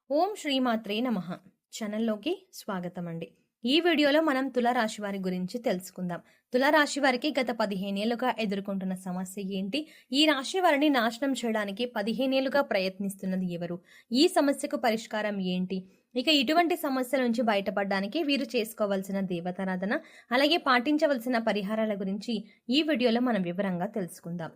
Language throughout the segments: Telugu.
ఓం శ్రీమాత్రే నమః ఛానల్లోకి స్వాగతం అండి. ఈ వీడియోలో మనం తులారాశి వారి గురించి తెలుసుకుందాం. తులారాశి వారికి గత 15 ఏళ్లుగా ఎదుర్కొంటున్న సమస్య ఏంటి? ఈ రాశి వారిని నాశనం చేయడానికి 15 ఏళ్లుగా ప్రయత్నిస్తున్నది ఎవరు? ఈ సమస్యకు పరిష్కారం ఏంటి? ఇక ఇటువంటి సమస్యల నుంచి బయటపడడానికి వీరు చేసుకోవాల్సిన దేవతారాధన, అలాగే పాటించవలసిన పరిహారాల గురించి ఈ వీడియోలో మనం వివరంగా తెలుసుకుందాం.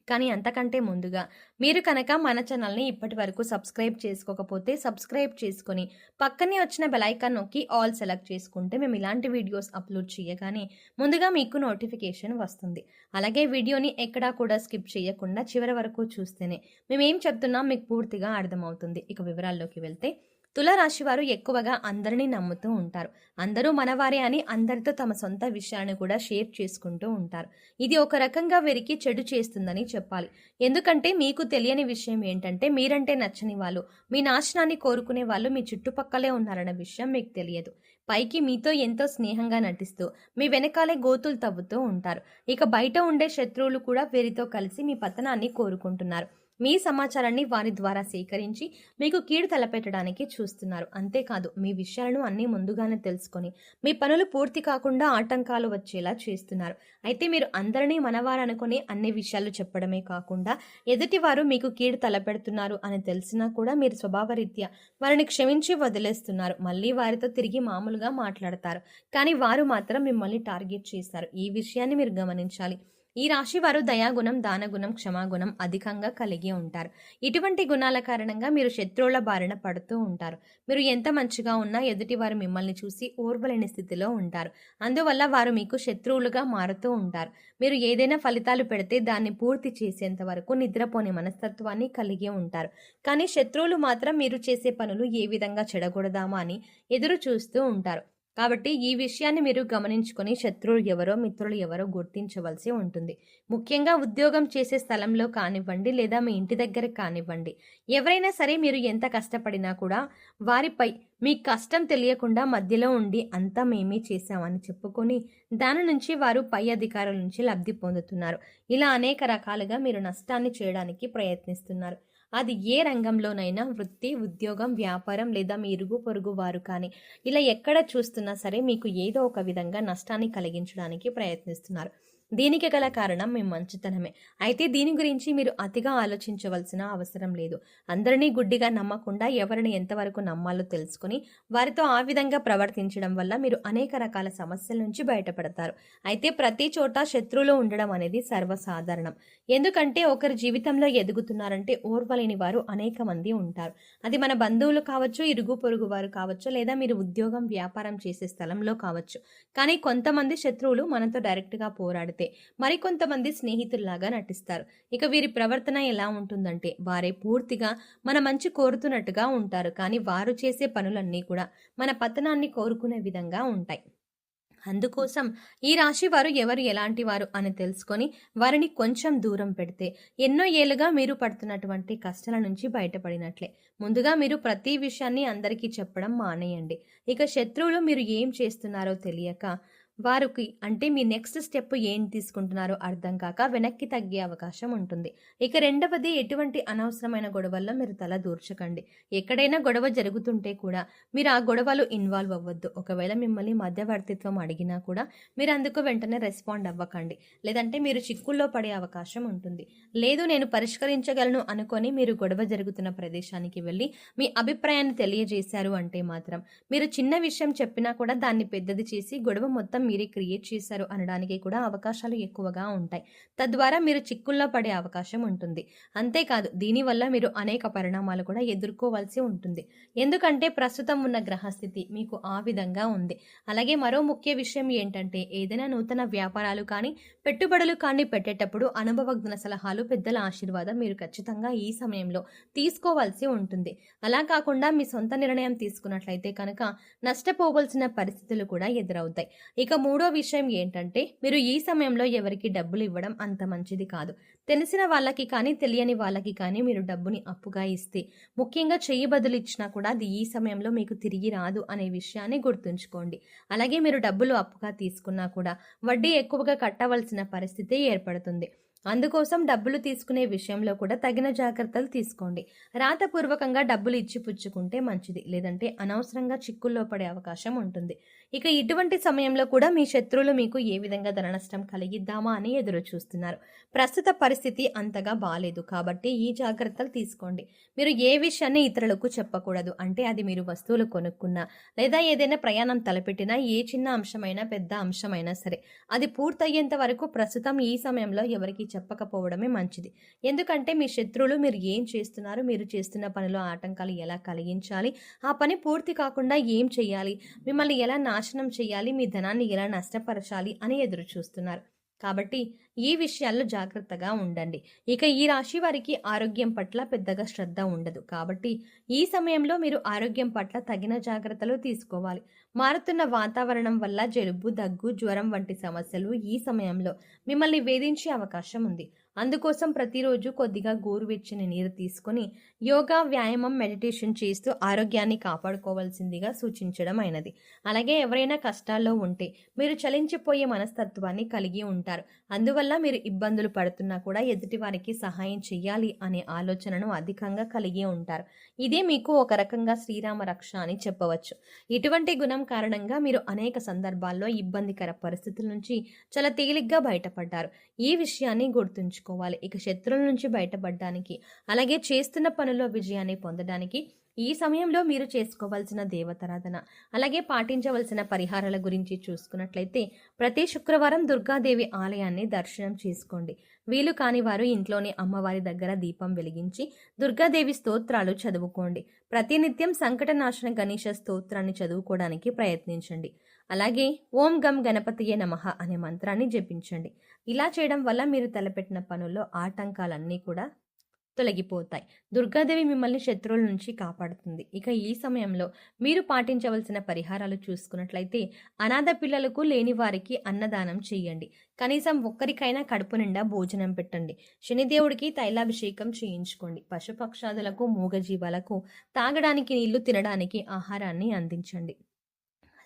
కానీ అంతకంటే ముందుగా మీరు కనుక మన ఛానల్ని ఇప్పటి వరకు సబ్స్క్రైబ్ చేసుకోకపోతే సబ్స్క్రైబ్ చేసుకొని పక్కనే వచ్చిన బెల్ ఐకాన్ నొక్కి ఆల్ సెలెక్ట్ చేసుకుంటే మేము ఇలాంటి వీడియోస్ అప్లోడ్ చేయగానే ముందుగా మీకు నోటిఫికేషన్ వస్తుంది. అలాగే వీడియోని ఎక్కడా కూడా స్కిప్ చేయకుండా చివరి వరకు చూస్తేనే మేమేం చెప్తున్నాం మీకు పూర్తిగా అర్థమవుతుంది. ఇక వివరాల్లోకి వెళ్తే తులారాశి వారు ఎక్కువగా అందరినీ నమ్ముతూ ఉంటారు. అందరూ మనవారే అని అందరితో తమ సొంత విషయాన్ని కూడా షేర్ చేసుకుంటూ ఉంటారు. ఇది ఒక రకంగా వీరికి చెడు చేస్తుందని చెప్పాలి. ఎందుకంటే మీకు తెలియని విషయం ఏంటంటే మీరంటే నచ్చని వాళ్ళు, మీ నాశనాన్ని కోరుకునే వాళ్ళు మీ చుట్టుపక్కలే ఉన్నారన్న విషయం మీకు తెలియదు. పైకి మీతో ఎంతో స్నేహంగా నటిస్తూ మీ వెనకాలే గోతులు తవ్వుతూ ఉంటారు. ఇక బయట ఉండే శత్రువులు కూడా వీరితో కలిసి మీ పతనాన్ని కోరుకుంటున్నారు. మీ సమాచారాన్ని వారి ద్వారా సేకరించి మీకు కీడు తలపెట్టడానికి చూస్తున్నారు. అంతేకాదు మీ విషయాలను అన్నీ ముందుగానే తెలుసుకొని మీ పనులు పూర్తి కాకుండా ఆటంకాలు వచ్చేలా చేస్తున్నారు. అయితే మీరు అందరినీ మనవారనుకొని అన్ని విషయాలు చెప్పడమే కాకుండా ఎదుటివారు మీకు కీడు తలపెడుతున్నారు అని తెలిసినా కూడా మీరు స్వభావరీత్యా వారిని క్షమించి వదిలేస్తున్నారు. మళ్ళీ వారితో తిరిగి మామూలుగా మాట్లాడతారు. కానీ వారు మాత్రం మిమ్మల్ని టార్గెట్ చేస్తారు. ఈ విషయాన్ని మీరు గమనించాలి. ఈ రాశి వారు దయాగుణం, దానగుణం, క్షమాగుణం అధికంగా కలిగి ఉంటారు. ఇటువంటి గుణాల కారణంగా మీరు శత్రువుల బారిన పడుతూ ఉంటారు. మీరు ఎంత మంచిగా ఉన్నా ఎదుటివారు మిమ్మల్ని చూసి ఓర్వలేని స్థితిలో ఉంటారు. అందువల్ల వారు మీకు శత్రువులుగా మారుతూ ఉంటారు. మీరు ఏదైనా ఫలితాలు పెడితే దాన్ని పూర్తి చేసేంత వరకు నిద్రపోని మనస్తత్వాన్ని కలిగి ఉంటారు. కానీ శత్రువులు మాత్రం మీరు చేసే పనులు ఏ విధంగా చెడగొడదామా అని ఎదురు చూస్తూ ఉంటారు. కాబట్టి ఈ విషయాన్ని మీరు గమనించుకొని శత్రువులు ఎవరో మిత్రులు ఎవరో గుర్తించవలసి ఉంటుంది. ముఖ్యంగా ఉద్యోగం చేసే స్థలంలో కానివ్వండి లేదా మీ ఇంటి దగ్గర కానివ్వండి, ఎవరైనా సరే మీరు ఎంత కష్టపడినా కూడా వారిపై మీ కష్టం తెలియకుండా మధ్యలో ఉండి అంతా మేమే చేశామని చెప్పుకొని దాని నుంచి వారు పై అధికారుల నుంచి లబ్ధి పొందుతున్నారు. ఇలా అనేక రకాలుగా మీరు నష్టాన్ని చేయడానికి ప్రయత్నిస్తున్నారు. అది ఏ రంగంలోనైనా వృత్తి, ఉద్యోగం, వ్యాపారం లేదా మీ ఇరుగు పొరుగు వారు కానీ ఇలా ఎక్కడ చూస్తున్నా సరే మీకు ఏదో ఒక విధంగా నష్టాన్ని కలిగించడానికి ప్రయత్నిస్తున్నారు. దీనికి గల కారణం మీ మంచితనమే. అయితే దీని గురించి మీరు అతిగా ఆలోచించవలసిన అవసరం లేదు. అందరినీ గుడ్డిగా నమ్మకుండా ఎవరిని ఎంతవరకు నమ్మాలో తెలుసుకుని వారితో ఆ విధంగా ప్రవర్తించడం వల్ల మీరు అనేక రకాల సమస్యల నుంచి బయటపడతారు. అయితే ప్రతి చోట శత్రువులు ఉండడం అనేది సర్వసాధారణం. ఎందుకంటే ఒకరి జీవితంలో ఎదుగుతున్నారంటే ఓర్వలేని వారు అనేక మంది ఉంటారు. అది మన బంధువులు కావచ్చు, ఇరుగు పొరుగు వారు కావచ్చు, లేదా మీరు ఉద్యోగం, వ్యాపారం చేసే స్థలంలో కావచ్చు. కానీ కొంతమంది శత్రువులు మనతో డైరెక్ట్గా పోరాడితే మరికొంతమంది స్నేహితుల్లాగా నటిస్తారు. ఇక వీరి ప్రవర్తన ఎలా ఉంటుందంటే వారే పూర్తిగా మన మంచి కోరుతున్నట్టుగా ఉంటారు. కానీ వారు చేసే పనులన్నీ కూడా మన పతనాన్ని కోరుకునే విధంగా ఉంటాయి. అందుకోసం ఈ రాశి వారు ఎవరు ఎలాంటి వారు అని తెలుసుకొని వారిని కొంచెం దూరం పెడితే ఎన్నో ఏళ్ళుగా మీరు పడుతున్నటువంటి కష్టాల నుంచి బయటపడినట్లే. ముందుగా మీరు ప్రతి విషయాన్ని అందరికీ చెప్పడం మానేయండి. ఇక శత్రువులు మీరు ఏం చేస్తున్నారో తెలియక వారికి అంటే మీ నెక్స్ట్ స్టెప్ ఏం తీసుకుంటున్నారో అర్థం కాక వెనక్కి తగ్గే అవకాశం ఉంటుంది. ఇక రెండవది, ఎటువంటి అనవసరమైన గొడవల్లో మీరు తల దూర్చకండి. ఎక్కడైనా గొడవ జరుగుతుంటే కూడా మీరు ఆ గొడవలు ఇన్వాల్వ్ అవ్వద్దు. ఒకవేళ మిమ్మల్ని మధ్యవర్తిత్వం అడిగినా కూడా మీరు అందుకు వెంటనే రెస్పాండ్ అవ్వకండి. లేదంటే మీరు చిక్కుల్లో పడే అవకాశం ఉంటుంది. లేదు నేను పరిష్కరించగలను అనుకొని మీరు గొడవ జరుగుతున్న ప్రదేశానికి వెళ్ళి మీ అభిప్రాయాన్ని తెలియజేశారు అంటే మాత్రం మీరు చిన్న విషయం చెప్పినా కూడా దాన్ని పెద్దది చేసి గొడవ మొత్తం మీరే క్రియేట్ చేశారు అనడానికి కూడా అవకాశాలు ఎక్కువగా ఉంటాయి. తద్వారా మీరు చిక్కుల్లో పడే అవకాశం ఉంటుంది. అంతేకాదు దీనివల్ల మీరు అనేక పరిణామాలు కూడా ఎదుర్కోవాల్సి ఉంటుంది. ఎందుకంటే ప్రస్తుతం ఉన్న గ్రహస్థితి మీకు ఆ విధంగా ఉంది. అలాగే మరో ముఖ్య విషయం ఏంటంటే ఏదైనా నూతన వ్యాపారాలు కానీ పెట్టుబడులు కానీ పెట్టేటప్పుడు అనుభవజ్ఞ సలహాలు, పెద్దల ఆశీర్వాదం మీరు ఖచ్చితంగా ఈ సమయంలో తీసుకోవాల్సి ఉంటుంది. అలా కాకుండా మీ సొంత నిర్ణయం తీసుకున్నట్లయితే కనుక నష్టపోవలసిన పరిస్థితులు కూడా ఎదురవుతాయి. ఇక మూడో విషయం ఏంటంటే మీరు ఈ సమయంలో ఎవరికి డబ్బులు ఇవ్వడం అంత మంచిది కాదు. తెలిసిన వాళ్ళకి కానీ తెలియని వాళ్ళకి కానీ మీరు డబ్బుని అప్పుగా ఇస్తే, ముఖ్యంగా చెయ్యి బదులు ఇచ్చినా కూడా అది ఈ సమయంలో మీకు తిరిగి రాదు అనే విషయాన్ని గుర్తుంచుకోండి. అలాగే మీరు డబ్బులు అప్పుగా తీసుకున్నా కూడా వడ్డీ ఎక్కువగా కట్టవలసిన పరిస్థితి ఏర్పడుతుంది. అందుకోసం డబ్బులు తీసుకునే విషయంలో కూడా తగిన జాగ్రత్తలు తీసుకోండి. రాతపూర్వకంగా డబ్బులు ఇచ్చి పుచ్చుకుంటే మంచిది, లేదంటే అనవసరంగా చిక్కుల్లో పడే అవకాశం ఉంటుంది. ఇక ఇటువంటి సమయంలో కూడా మీ శత్రువులు మీకు ఏ విధంగా ధన నష్టం కలిగిద్దామా అని ఎదురు చూస్తున్నారు. ప్రస్తుత పరిస్థితి అంతగా బాలేదు కాబట్టి ఈ జాగ్రత్తలు తీసుకోండి. మీరు ఏ విషయాన్ని ఇతరులకు చెప్పకూడదు. అంటే అది మీరు వస్తువులు కొనుక్కున్నా లేదా ఏదైనా ప్రయాణం తలపెట్టినా, ఏ చిన్న అంశమైనా పెద్ద అంశమైనా సరే అది పూర్తయ్యేంత వరకు ప్రస్తుతం ఈ సమయంలో ఎవరికి చెప్పకపోవడమే మంచిది. ఎందుకంటే మీ శత్రువులు మీరు ఏం చేస్తున్నారు, మీరు చేస్తున్న పనిలో ఆటంకాలు ఎలా కలిగించాలి, ఆ పని పూర్తి కాకుండా ఏం చేయాలి, మిమ్మల్ని ఎలా నాశనం చేయాలి, మీ ధనాన్ని ఎలా నష్టపరచాలి అని ఎదురు చూస్తున్నారు. కాబట్టి ఈ విషయాల్లో జాగ్రత్తగా ఉండండి. ఇక ఈ రాశి వారికి ఆరోగ్యం పట్ల పెద్దగా శ్రద్ధ ఉండదు. కాబట్టి ఈ సమయంలో మీరు ఆరోగ్యం పట్ల తగిన జాగ్రత్తలు తీసుకోవాలి. మారుతున్న వాతావరణం వల్ల జలుబు, దగ్గు, జ్వరం వంటి సమస్యలు ఈ సమయంలో మిమ్మల్ని వేధించే అవకాశం ఉంది. అందుకోసం ప్రతిరోజు కొద్దిగా గోరువెచ్చని నీరు తీసుకొని యోగా, వ్యాయామం, మెడిటేషన్ చేస్తూ ఆరోగ్యాన్ని కాపాడుకోవాల్సిందిగా సూచించడం అయినది. అలాగే ఎవరైనా కష్టాల్లో ఉంటే మీరు చలించిపోయే మనస్తత్వాన్ని కలిగి ఉంటారు. అందువల్ల మీరు ఇబ్బందులు పడుతున్నా కూడా ఎదుటి వారికి సహాయం చేయాలి అనే ఆలోచనను అధికంగా కలిగి ఉంటారు. ఇదే మీకు ఒక రకంగా శ్రీరామ రక్ష అని చెప్పవచ్చు. ఇటువంటి గుణం కారణంగా మీరు అనేక సందర్భాల్లో ఇబ్బందికర పరిస్థితుల నుంచి చాలా తేలిగ్గా బయటపడ్డారు. ఈ విషయాన్ని గుర్తుంచుకోవాలి. ఇక శత్రువుల నుంచి బయటపడడానికి, అలాగే చేస్తున్న పనుల్లో విజయాన్ని పొందడానికి ఈ సమయంలో మీరు చేసుకోవాల్సిన దేవతారాధన, అలాగే పాటించవలసిన పరిహారాల గురించి చూసుకున్నట్లయితే ప్రతి శుక్రవారం దుర్గాదేవి ఆలయాన్ని దర్శనం చేసుకోండి. వీలు కాని వారు ఇంట్లోని అమ్మవారి దగ్గర దీపం వెలిగించి దుర్గాదేవి స్తోత్రాలు చదువుకోండి. ప్రతినిత్యం సంకటనాశన గణేశ స్తోత్రాన్ని చదువుకోవడానికి ప్రయత్నించండి. అలాగే ఓం గం గణపతియే నమః అనే మంత్రాన్ని జపించండి. ఇలా చేయడం వల్ల మీరు తలపెట్టిన పనుల్లో ఆటంకాలన్నీ కూడా తొలగిపోతాయి. దుర్గాదేవి మిమ్మల్ని శత్రువుల నుంచి కాపాడుతుంది. ఇక ఈ సమయంలో మీరు పాటించవలసిన పరిహారాలు చూసుకున్నట్లయితే అనాథ పిల్లలకు, లేని వారికి అన్నదానం చేయండి. కనీసం ఒక్కరికైనా కడుపు నిండా భోజనం పెట్టండి. శనిదేవుడికి తైలాభిషేకం చేయించుకోండి. పశుపక్షాదులకు, మూగజీవాలకు తాగడానికి నీళ్లు, తినడానికి ఆహారాన్ని అందించండి.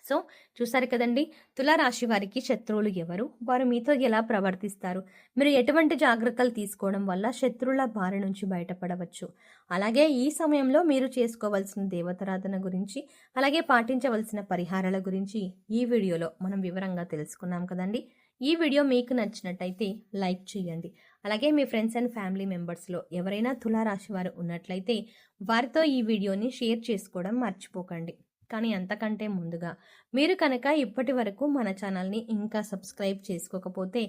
సో చూసారు కదండి, తులారాశి వారికి శత్రువులు ఎవరు, వారు మీతో ఎలా ప్రవర్తిస్తారు, మీరు ఎటువంటి జాగ్రత్తలు తీసుకోవడం వల్ల శత్రువుల బారి నుంచి బయటపడవచ్చు, అలాగే ఈ సమయంలో మీరు చేసుకోవాల్సిన దేవతారాధన గురించి, అలాగే పాటించవలసిన పరిహారాల గురించి ఈ వీడియోలో మనం వివరంగా తెలుసుకున్నాం కదండి. ఈ వీడియో మీకు నచ్చినట్టయితే లైక్ చేయండి. అలాగే మీ ఫ్రెండ్స్ అండ్ ఫ్యామిలీ మెంబర్స్లో ఎవరైనా తులారాశి వారు ఉన్నట్లయితే వారితో ఈ వీడియోని షేర్ చేసుకోవడం మర్చిపోకండి. కానీ అంతకంటే ముందుగా మీరు కనుక ఇప్పటి వరకు మన ఛానల్ని ఇంకా సబ్స్క్రైబ్ చేసుకోకపోతే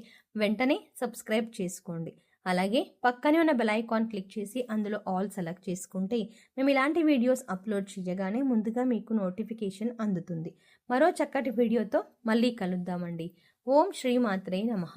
వెంటనే సబ్స్క్రైబ్ చేసుకోండి. అలాగే పక్కనే ఉన్న బెల్ ఐకాన్ క్లిక్ చేసి అందులో ఆల్ సెలెక్ట్ చేసుకుంటే మేము ఇలాంటి వీడియోస్ అప్లోడ్ చేయగానే ముందుగా మీకు నోటిఫికేషన్ అందుతుంది. మరో చక్కటి వీడియోతో మళ్ళీ కలుద్దామండి. ఓం శ్రీ మాత్రే నమః.